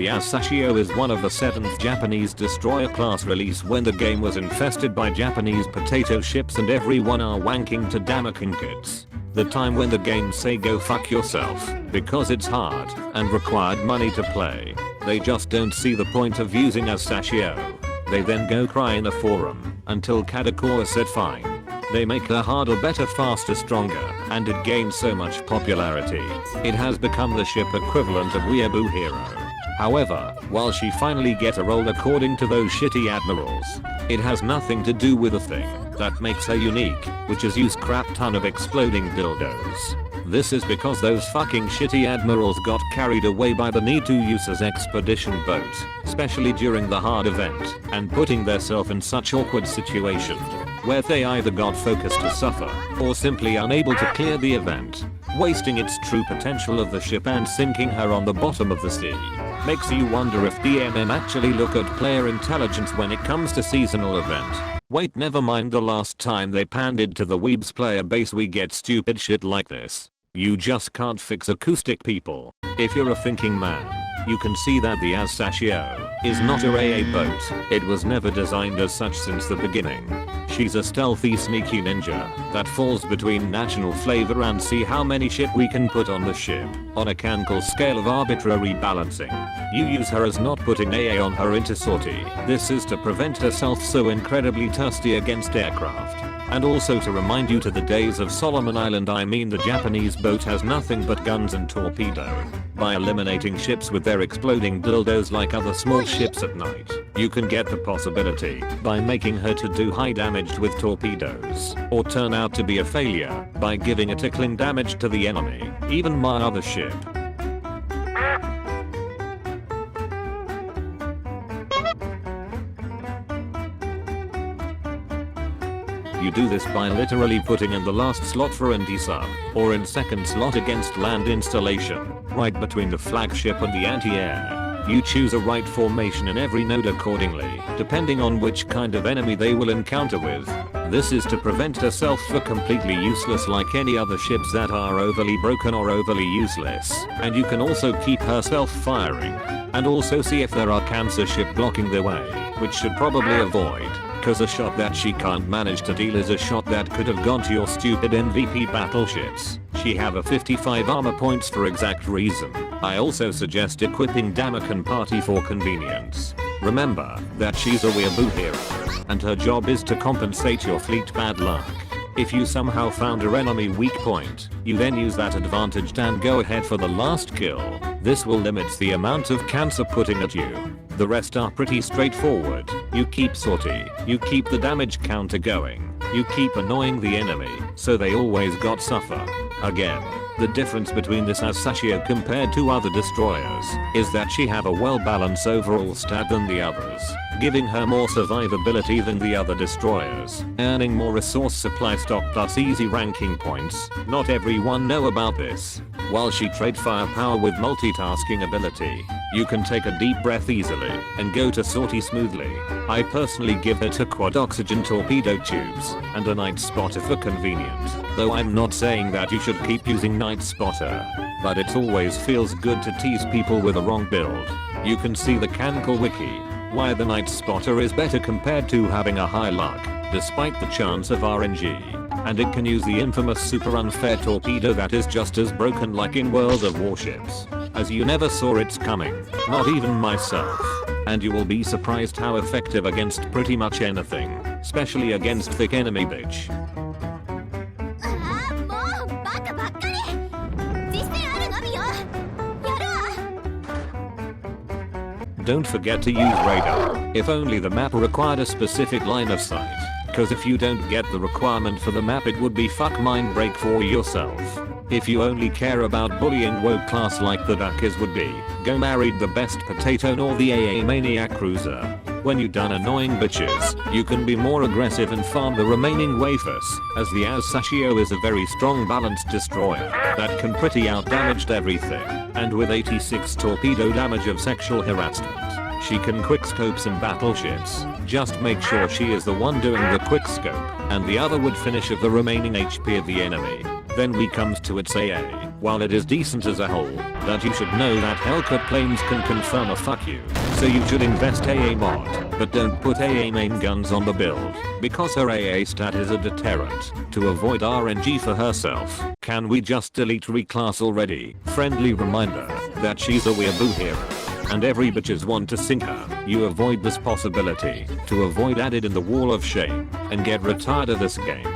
The Asashio is one of the 7th Japanese destroyer class release when the game was infested by Japanese potato ships and everyone are wanking to Damakin kits. The time when the game say go fuck yourself because it's hard and required money to play. They just don't see the point of using Asashio. They then go cry in a forum until Kancolle said fine. They make her harder, better, faster, stronger, and it gains so much popularity. It has become the ship equivalent of Weaboo Hero. However, while she finally get a role according to those shitty admirals, it has nothing to do with the thing that makes her unique, which is use crap ton of exploding dildos. This is because those fucking shitty admirals got carried away by the need to use as expedition boat, especially during the hard event, and putting themselves in such awkward situation where they either got focused to suffer or simply unable to clear the event, wasting its true potential of the ship and sinking her on the bottom of the sea. Makes you wonder if DMM actually look at player intelligence when it comes to seasonal event. Wait, never mind, the last time they panded to the weebs player base we get stupid shit like this. You just can't fix acoustic people. If you're a thinking man, you can see that the Asashio is not a AA boat. It was never designed as such since the beginning. She's a stealthy, sneaky ninja that falls between national flavor and see how many shit we can put on the ship on a Kancolle scale of arbitrary balancing. You use her as not putting AA on her into sortie. This is to prevent herself so incredibly thirsty against aircraft. And also to remind you to the days of Solomon Island. I mean, the Japanese boat has nothing but guns and torpedo. By eliminating ships with their exploding dildos like other small ships at night, you can get the possibility by making her to do high damage with torpedoes, or turn out to be a failure by giving a tickling damage to the enemy, even my other ship. You do this by literally putting in the last slot for ND sub, or in second slot against land installation, right between the flagship and the anti-air. You choose a right formation in every node accordingly, depending on which kind of enemy they will encounter with. This is to prevent herself for completely useless like any other ships that are overly broken or overly useless, and you can also keep herself firing, and also see if there are cancer ship blocking their way, which should probably avoid. Cause a shot that she can't manage to deal is a shot that could have gone to your stupid MVP battleships. She have a 55 armor points for exact reason. I also suggest equipping Damakin Party for convenience. Remember that she's a Weaboo hero, and her job is to compensate your fleet bad luck. If you somehow found her enemy weak point, you then use that advantage and go ahead for the last kill. This will limit the amount of cancer putting at you. The rest are pretty straightforward. You keep sortie, you keep the damage counter going, you keep annoying the enemy, so they always got suffer. Again, the difference between this Asashio compared to other destroyers is that she have a well-balanced overall stat than the others, giving her more survivability than the other destroyers, earning more resource supply stock plus easy ranking points. Not everyone know about this. While she trade firepower with multitasking ability, you can take a deep breath easily and go to sortie smoothly. I personally give her to quad oxygen torpedo tubes and a night spotter for convenient, though I'm not saying that you should keep using night spotter, but it always feels good to tease people with a wrong build. You can see the Kancolle wiki why the night spotter is better compared to having a high luck, despite the chance of RNG. And it can use the infamous super unfair torpedo that is just as broken like in World of Warships, as you never saw it's coming, not even myself. And you will be surprised how effective against pretty much anything, especially against thick enemy bitch. Don't forget to use radar, if only the map required a specific line of sight. Cause if you don't get the requirement for the map, it would be fuck mind break for yourself. If you only care about bullying woke class like the duckers would be, go marry the best potato nor the AA maniac cruiser. When you done annoying bitches, you can be more aggressive and farm the remaining wafers, as the Asashio is a very strong balanced destroyer that can pretty outdamage everything, and with 86 torpedo damage of sexual harassment. She can quickscope some battleships. Just make sure she is the one doing the quickscope, and the other would finish of the remaining HP of the enemy. Then we comes to its AA. while it is decent as a whole, that you should know that Hellcat planes can confirm a fuck you. So you should invest AA mod, but don't put AA main guns on the build, because her AA stat is a deterrent, to avoid RNG for herself. Can we just delete reclass already? Friendly reminder that she's a Weaboo hero, and every bitches want to sink her. You avoid this possibility, to avoid added in the wall of shame, and get retired of this game.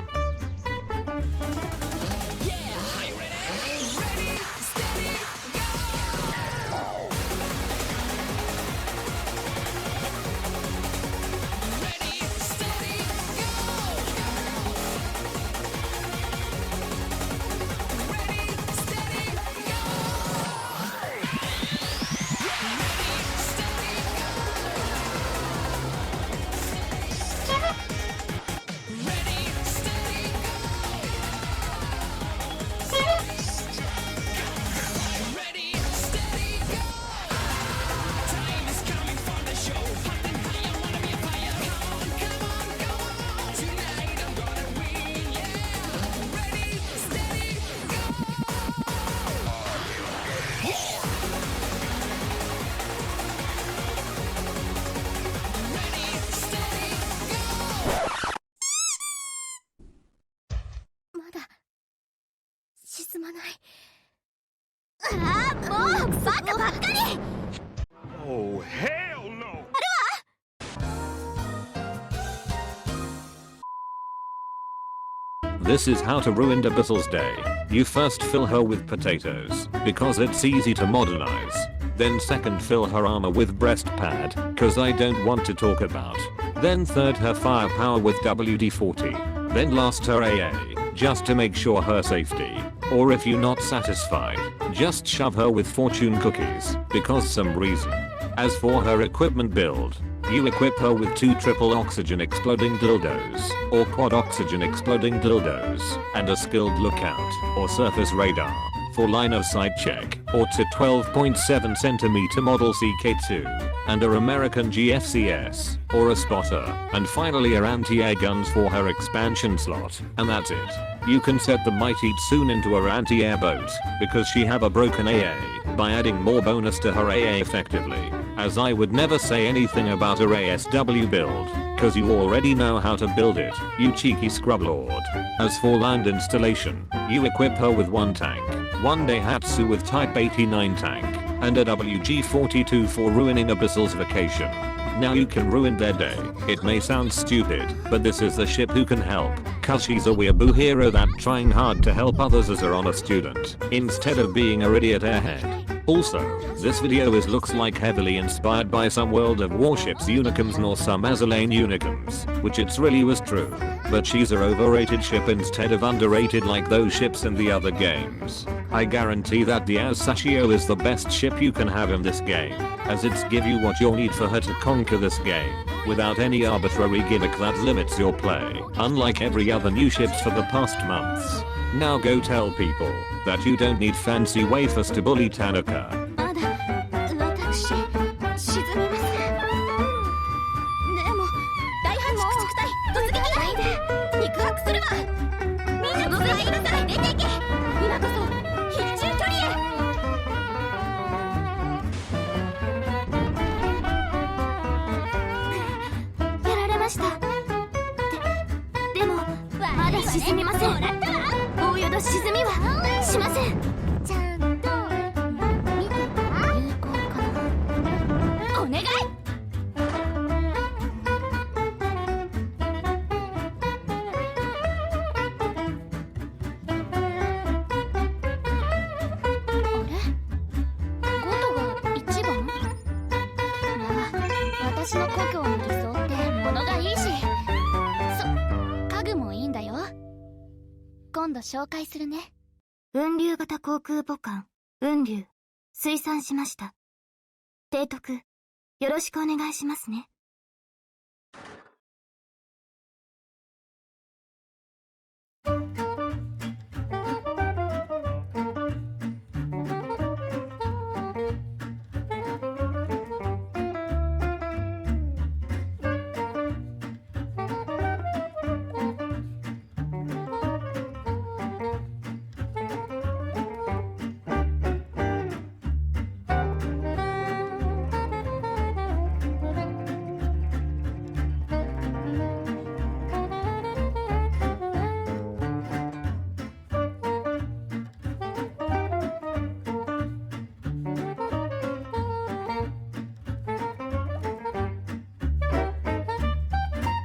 Oh, hell no! This is how to ruin Abyssal's day. You first fill her with potatoes, because it's easy to modernize. Then second, fill her armor with breast pad, cause I don't want to talk about. Then third, her firepower with WD-40. Then last, her AA, just to make sure her safety. Or if you're not satisfied, just shove her with fortune cookies, because some reason. As for her equipment build, you equip her with 2 triple oxygen exploding dildos, or quad oxygen exploding dildos, and a skilled lookout, or surface radar, for line of sight check, or to 12.7 centimeter model CK2, and her American GFCS, or a spotter, and finally her anti-air guns for her expansion slot, and that's it. You can set the Mighty Tsun into her anti-air boat, because she have a broken AA, by adding more bonus to her AA effectively, as I would never say anything about her ASW build, cause you already know how to build it, you cheeky scrub lord. As for land installation, you equip her with 1 tank, 1 Daihatsu with Type 89 tank, and a WG-42 for ruining Abyssal's vacation. Now you can ruin their day. It may sound stupid, but this is the ship who can help, cause she's a Weaboo hero that trying hard to help others as a honor student, instead of being a idiot airhead. Also, this video looks like heavily inspired by some World of Warships Unicums nor some Azulane Unicums, which it's really was true. But she's a overrated ship instead of underrated like those ships in the other games. I guarantee that the Asashio is the best ship you can have in this game, as it's give you what you'll need for her to conquer this game, without any arbitrary gimmick that limits your play, unlike every other new ships for the past months. Now go tell people that you don't need fancy wafers to bully Tanaka.雲流型航空母艦、雲流、推算しました。提督、よろしくお願いしますね。